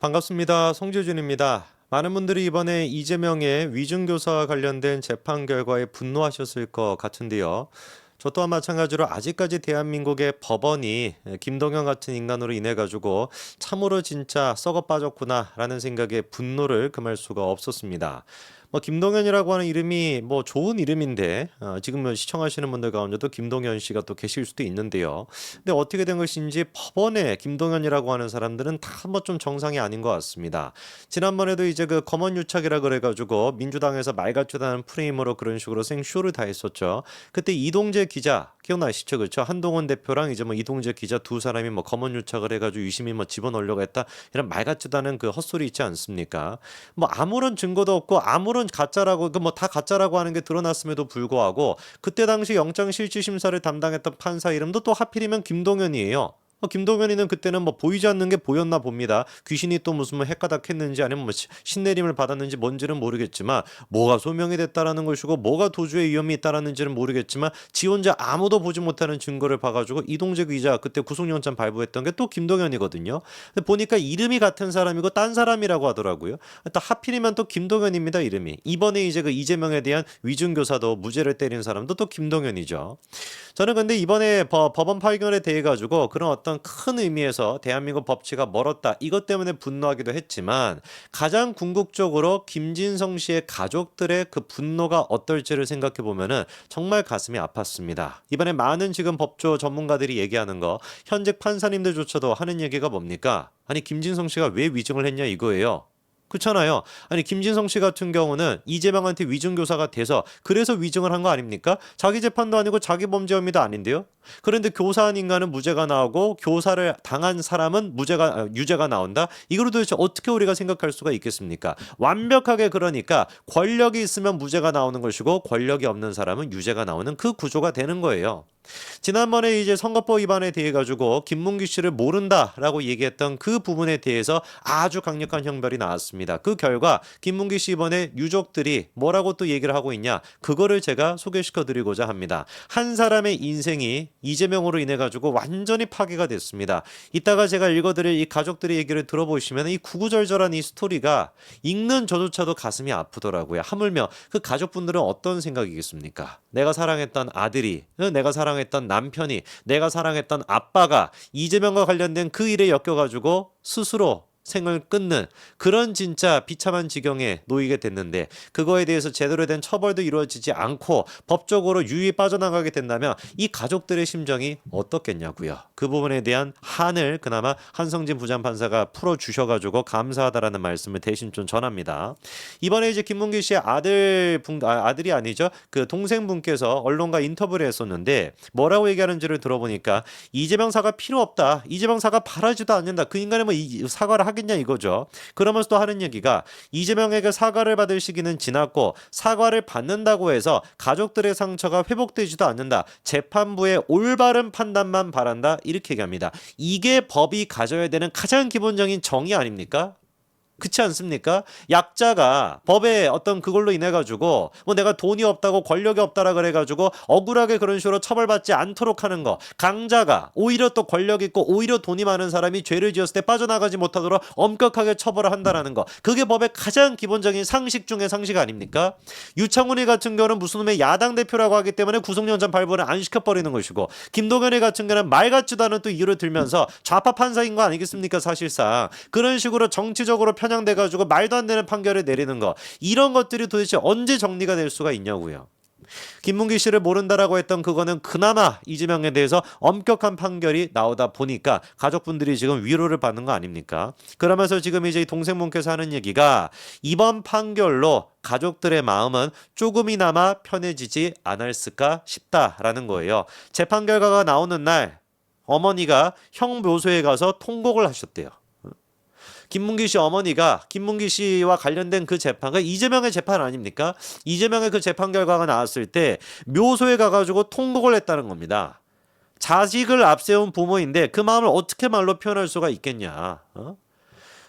반갑습니다. 송재준입니다. 많은 분들이 이번에 이재명의 위중교사와 관련된 재판 결과에 분노하셨을 것 같은데요. 저 또한 마찬가지로 아직까지 대한민국의 법원이 김동연 같은 인간으로 인해 가지고 참으로 진짜 썩어 빠졌구나라는 생각에 분노를 금할 수가 없었습니다. 김동연이라고 하는 이름이 좋은 이름인데 지금 시청하시는 분들 가운데도 김동연 씨가 또 계실 수도 있는데요. 근데 어떻게 된 것인지 법원에 김동연이라고 하는 사람들은 다 좀 정상이 아닌 것 같습니다. 지난번에도 이제 그 검언유착이라 그래가지고 민주당에서 말같지도 않은 프레임으로 그런 식으로 생쇼를 다 했었죠. 그때 이동재 기자 기억나시죠? 그렇죠? 한동훈 대표랑 이제 이동재 기자 두 사람이 검언유착을 해가지고 유심히 집어넣으려고 했다 이런 말 같지도 않은 그 헛소리 있지 않습니까? 아무런 증거도 없고 아무런 가짜라고 다 가짜라고 하는 게 드러났음에도 불구하고 그때 당시 영장실질심사를 담당했던 판사 이름도 또 하필이면 김동연이에요. 김동연이는 그때는 보이지 않는 게 보였나 봅니다. 귀신이 또 무슨 헷가닥했는지 아니면 신내림을 받았는지 뭔지는 모르겠지만 뭐가 소명이 됐다라는 것이고 뭐가 도주의 위험이 있다라는지는 모르겠지만 지 혼자 아무도 보지 못하는 증거를 봐가지고 이동재 기자 그때 구속영장 발부했던 게 또 김동연이거든요. 근데 보니까 이름이 같은 사람이고 딴 사람이라고 하더라고요. 또 하필이면 또 김동연입니다 이름이. 이번에 이제 그 이재명에 대한 위중교사도 무죄를 때린 사람도 또 김동연이죠. 저는 근데 이번에 법원 판결에 대해 가지고 그런 어떤 큰 의미에서 대한민국 법치가 멀었다 이것 때문에 분노하기도 했지만 가장 궁극적으로 김진성 씨의 가족들의 그 분노가 어떨지를 생각해 보면은 정말 가슴이 아팠습니다. 이번에 많은 지금 법조 전문가들이 얘기하는 거 현직 판사님들조차도 하는 얘기가 뭡니까? 아니 김진성 씨가 왜 위증을 했냐 이거예요. 그렇잖아요. 아니 김진성 씨 같은 경우는 이재명한테 위증교사가 돼서 그래서 위증을 한 거 아닙니까? 자기 재판도 아니고 자기 범죄 혐의도 아닌데요. 그런데 교사한 인간은 무죄가 나오고 교사를 당한 사람은 유죄가 나온다. 이걸 도대체 어떻게 우리가 생각할 수가 있겠습니까? 완벽하게 그러니까 권력이 있으면 무죄가 나오는 것이고 권력이 없는 사람은 유죄가 나오는 그 구조가 되는 거예요. 지난번에 이제 선거법 위반에 대해 가지고 김문기 씨를 모른다라고 얘기했던 그 부분에 대해서 아주 강력한 형벌이 나왔습니다. 그 결과 김문기 씨 이번에 유족들이 뭐라고 또 얘기를 하고 있냐? 그거를 제가 소개시켜 드리고자 합니다. 한 사람의 인생이 이재명으로 인해 가지고 완전히 파괴가 됐습니다. 이따가 제가 읽어드릴 이 가족들의 얘기를 들어보시면 이 구구절절한 이 스토리가 읽는 저조차도 가슴이 아프더라고요. 하물며 그 가족분들은 어떤 생각이겠습니까? 내가 사랑했던 아들이, 내가 사랑했던 남편이, 내가 사랑했던 아빠가 이재명과 관련된 그 일에 엮여가지고 스스로 생을 끊는 그런 진짜 비참한 지경에 놓이게 됐는데 그거에 대해서 제대로 된 처벌도 이루어지지 않고 법적으로 유유히 빠져나가게 된다면 이 가족들의 심정이 어떻겠냐고요. 그 부분에 대한 한을 그나마 한성진 부장판사가 풀어주셔가지고 감사하다라는 말씀을 대신 좀 전합니다. 이번에 이제 김문기 씨의 아들이 아니죠. 그 동생분께서 언론과 인터뷰를 했었는데 뭐라고 얘기하는지를 들어보니까 이재명 사과 필요 없다. 이재명 사과 바라지도 않는다. 그 인간이 사과를 하겠냐 이거죠. 그러면서 또 하는 얘기가 이재명에게 사과를 받을 시기는 지났고 사과를 받는다고 해서 가족들의 상처가 회복되지도 않는다. 재판부의 올바른 판단만 바란다. 이렇게 얘기합니다. 이게 법이 가져야 되는 가장 기본적인 정의 아닙니까? 그렇지 않습니까? 약자가 법에 어떤 그걸로 인해 가지고 내가 돈이 없다고 권력이 없다라 그래 가지고 억울하게 그런 식으로 처벌받지 않도록 하는 거. 강자가 오히려 또 권력 있고 오히려 돈이 많은 사람이 죄를 지었을 때 빠져나가지 못하도록 엄격하게 처벌을 한다라는 거. 그게 법의 가장 기본적인 상식 중의 상식 아닙니까? 유창훈이 같은 경우는 무슨 놈의 야당 대표라고 하기 때문에 구속영장 발부를 안 시켜버리는 것이고 김동연이 같은 경우는 말 같지도 않은 또 이유를 들면서 좌파 판사인 거 아니겠습니까? 사실상 그런 식으로 정치적으로 편향돼가지고 말도 안 되는 판결을 내리는 거 이런 것들이 도대체 언제 정리가 될 수가 있냐고요. 김문기 씨를 모른다라고 했던 그거는 그나마 이재명에 대해서 엄격한 판결이 나오다 보니까 가족분들이 지금 위로를 받는 거 아닙니까? 그러면서 지금 이제 동생분께서 하는 얘기가 이번 판결로 가족들의 마음은 조금이나마 편해지지 않았을까 싶다라는 거예요. 재판 결과가 나오는 날 어머니가 형 묘소에 가서 통곡을 하셨대요. 김문기 씨 어머니가 김문기 씨와 관련된 그 재판가 이재명의 재판 아닙니까? 이재명의 그 재판 결과가 나왔을 때 묘소에 가가지고 통곡을 했다는 겁니다. 자식을 앞세운 부모인데 그 마음을 어떻게 말로 표현할 수가 있겠냐?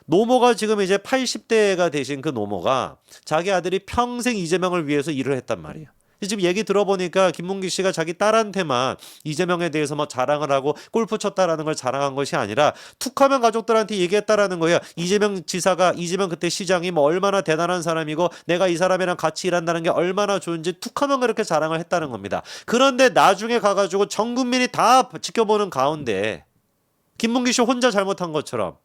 노모가 지금 이제 80대가 되신 그 노모가 자기 아들이 평생 이재명을 위해서 일을 했단 말이에요. 지금 얘기 들어보니까 김문기 씨가 자기 딸한테만 이재명에 대해서 뭐 자랑을 하고 골프 쳤다라는 걸 자랑한 것이 아니라 툭하면 가족들한테 얘기했다라는 거예요. 이재명 지사가, 이재명 그때 시장이 뭐 얼마나 대단한 사람이고 내가 이 사람이랑 같이 일한다는 게 얼마나 좋은지 툭하면 그렇게 자랑을 했다는 겁니다. 그런데 나중에 가가지고 전 국민이 다 지켜보는 가운데 김문기 씨 혼자 잘못한 것처럼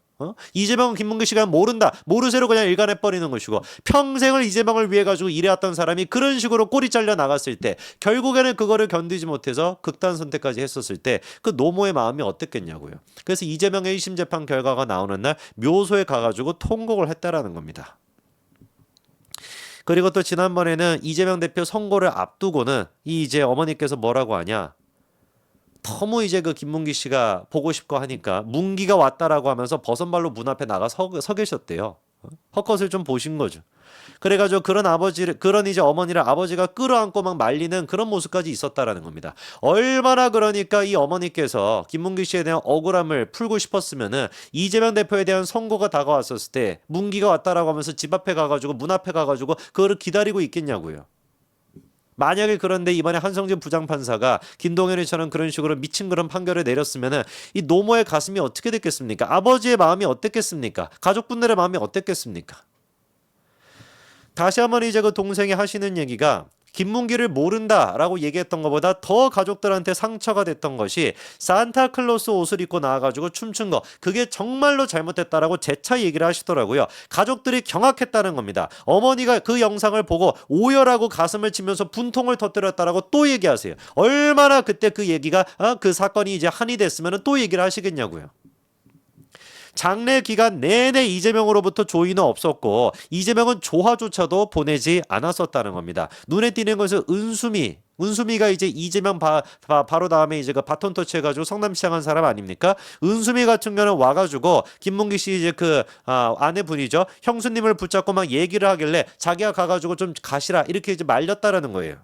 이재명은 김문기 씨가 모른다, 모르쇠로 그냥 일관해버리는 것이고, 평생을 이재명을 위해 가지고 일해왔던 사람이 그런 식으로 꼬리 잘려 나갔을 때 결국에는 그거를 견디지 못해서 극단 선택까지 했었을 때 그 노모의 마음이 어땠겠냐고요. 그래서 이재명의 1심 재판 결과가 나오는 날 묘소에 가가지고 통곡을 했다라는 겁니다. 그리고 또 지난번에는 이재명 대표 선고를 앞두고는 이제 어머니께서 뭐라고 하냐, 너무 이제 그 김문기 씨가 보고 싶고 하니까 문기가 왔다라고 하면서 버선발로 문 앞에 나가 서 계셨대요. 헛것을 좀 보신 거죠. 그래가지고 그런 이제 어머니를 아버지가 끌어안고 막 말리는 그런 모습까지 있었다라는 겁니다. 얼마나 그러니까 이 어머니께서 김문기 씨에 대한 억울함을 풀고 싶었으면은 이재명 대표에 대한 선고가 다가왔었을 때 문기가 왔다라고 하면서 집 앞에 가가지고 문 앞에 가가지고 그거를 기다리고 있겠냐고요. 만약에 그런데 이번에 한성진 부장판사가 김동현이처럼 그런 식으로 미친 그런 판결을 내렸으면은 이 노모의 가슴이 어떻게 됐겠습니까? 아버지의 마음이 어땠겠습니까? 가족분들의 마음이 어땠겠습니까? 다시 한번 이제 그 동생이 하시는 얘기가 김문기를 모른다라고 얘기했던 것보다 더 가족들한테 상처가 됐던 것이 산타클로스 옷을 입고 나와가지고 춤춘 거, 그게 정말로 잘못됐다라고 재차 얘기를 하시더라고요. 가족들이 경악했다는 겁니다. 어머니가 그 영상을 보고 오열하고 가슴을 치면서 분통을 터뜨렸다라고 또 얘기하세요. 얼마나 그때 그 얘기가 그 사건이 이제 한이 됐으면 또 얘기를 하시겠냐고요. 장례 기간 내내 이재명으로부터 조의는 없었고 이재명은 조화조차도 보내지 않았었다는 겁니다. 눈에 띄는 것은 은수미가 이제 이재명 바로 다음에 이제 그 바톤 터치해가지고 성남시장한 사람 아닙니까? 은수미 같은 경우는 와가지고 김문기 씨 이제 그 아내분이죠. 형수님을 붙잡고 막 얘기를 하길래 자기가 가가지고 좀 가시라 이렇게 이제 말렸다라는 거예요.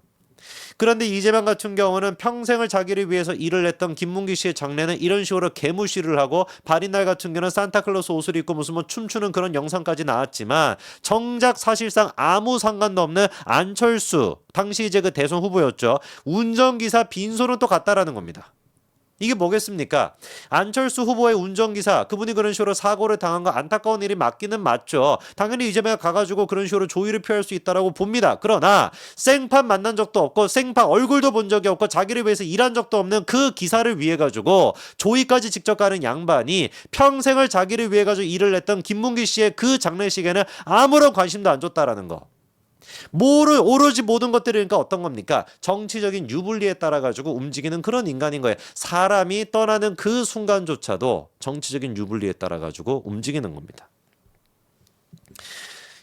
그런데 이재명 같은 경우는 평생을 자기를 위해서 일을 했던 김문기 씨의 장례는 이런 식으로 개무시를 하고 발인날 같은 경우는 산타클로스 옷을 입고 무슨 뭐 춤추는 그런 영상까지 나왔지만 정작 사실상 아무 상관도 없는 안철수 당시 이제 그 대선 후보였죠. 운전기사 빈소는 또 갔다라는 겁니다. 이게 뭐겠습니까? 안철수 후보의 운전기사 그분이 그런 식으로 사고를 당한 거 안타까운 일이 맞기는 맞죠. 당연히 이재명 가가지고 그런 식으로 조의를 표할 수 있다라고 봅니다. 그러나 생판 만난 적도 없고 생판 얼굴도 본 적이 없고 자기를 위해서 일한 적도 없는 그 기사를 위해 가지고 조의까지 직접 가는 양반이 평생을 자기를 위해 가지고 일을 했던 김문기 씨의 그 장례식에는 아무런 관심도 안 줬다라는 거. 오로지 모든 것들이 그러니까 어떤 겁니까? 정치적인 유불리에 따라 가지고 움직이는 그런 인간인 거예요. 사람이 떠나는 그 순간조차도 정치적인 유불리에 따라 가지고 움직이는 겁니다.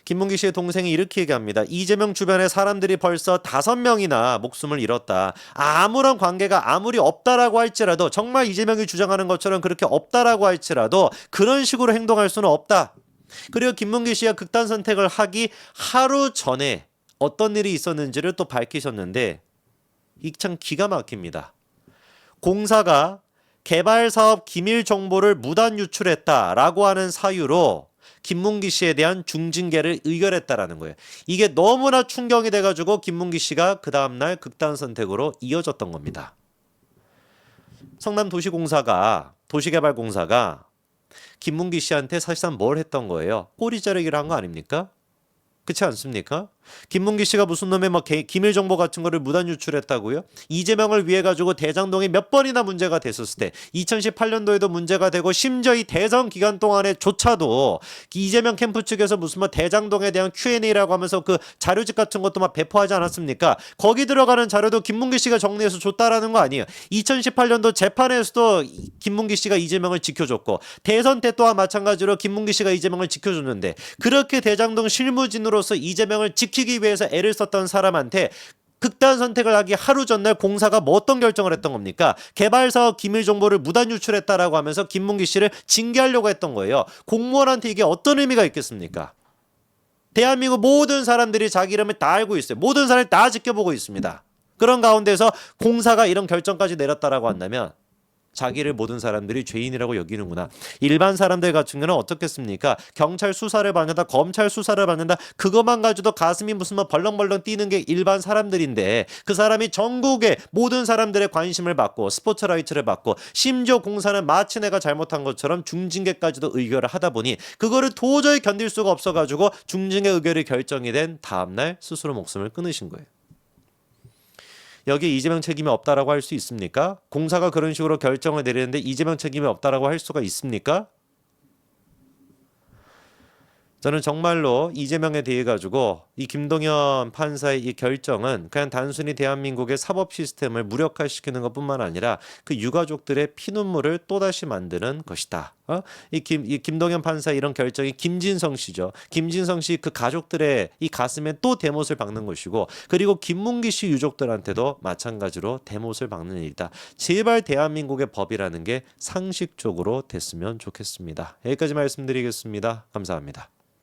김문기 씨의 동생이 이렇게 얘기합니다. 이재명 주변에 사람들이 벌써 5명이나 목숨을 잃었다. 아무런 관계가 아무리 없다라고 할지라도 정말 이재명이 주장하는 것처럼 그렇게 없다라고 할지라도 그런 식으로 행동할 수는 없다. 그리고 김문기 씨가 극단 선택을 하기 하루 전에 어떤 일이 있었는지를 또 밝히셨는데 이 참 기가 막힙니다. 공사가 개발사업 기밀 정보를 무단 유출했다라고 하는 사유로 김문기 씨에 대한 중징계를 의결했다라는 거예요. 이게 너무나 충격이 돼가지고 김문기 씨가 그 다음날 극단 선택으로 이어졌던 겁니다. 도시개발공사가 김문기 씨한테 사실상 뭘 했던 거예요? 꼬리 자르기를 한 거 아닙니까? 그렇지 않습니까? 김문기 씨가 무슨 놈의 뭐 기밀 정보 같은 거를 무단 유출했다고요? 이재명을 위해 가지고 대장동이 몇 번이나 문제가 됐었을 때 2018년도에도 문제가 되고 심지어 이 대선 기간 동안에조차도 이재명 캠프 측에서 무슨 뭐 대장동에 대한 Q&A라고 하면서 그 자료집 같은 것도 막 배포하지 않았습니까? 거기 들어가는 자료도 김문기 씨가 정리해서 줬다라는 거 아니에요. 2018년도 재판에서도 김문기 씨가 이재명을 지켜줬고 대선 때 또한 마찬가지로 김문기 씨가 이재명을 지켜줬는데 그렇게 대장동 실무진으로서 이재명을 지키기 위해서 애를 썼던 사람한테 극단 선택을 하기 하루 전날 공사가 뭐 어떤 결정을 했던 겁니까? 개발사업 기밀 정보를 무단 유출했다라고 하면서 김문기 씨를 징계하려고 했던 거예요. 공무원한테 이게 어떤 의미가 있겠습니까? 대한민국 모든 사람들이 자기 이름을 다 알고 있어요. 모든 사람이 다 지켜보고 있습니다. 그런 가운데서 공사가 이런 결정까지 내렸다라고 한다면 자기를 모든 사람들이 죄인이라고 여기는구나. 일반 사람들 같은 경우는 어떻겠습니까? 경찰 수사를 받는다, 검찰 수사를 받는다. 그것만 가지고도 가슴이 무슨 뭐 벌렁벌렁 뛰는 게 일반 사람들인데 그 사람이 전국의 모든 사람들의 관심을 받고 스포트라이트를 받고 심지어 공사는 마치 내가 잘못한 것처럼 중징계까지도 의결을 하다 보니 그거를 도저히 견딜 수가 없어가지고 중징계 의결이 결정이 된 다음날 스스로 목숨을 끊으신 거예요. 여기에 이재명 책임이 없다라고 할 수 있습니까? 공사가 그런 식으로 결정을 내리는데 이재명 책임이 없다라고 할 수가 있습니까? 저는 정말로 이재명에 대해 가지고 이 김동연 판사의 이 결정은 그냥 단순히 대한민국의 사법 시스템을 무력화시키는 것뿐만 아니라 그 유가족들의 피눈물을 또다시 만드는 것이다. 이 김동연 판사 이런 결정이 김진성 씨죠. 김진성 씨 그 가족들의 이 가슴에 또 대못을 박는 것이고 그리고 김문기 씨 유족들한테도 마찬가지로 대못을 박는 일이다. 제발 대한민국의 법이라는 게 상식적으로 됐으면 좋겠습니다. 여기까지 말씀드리겠습니다. 감사합니다.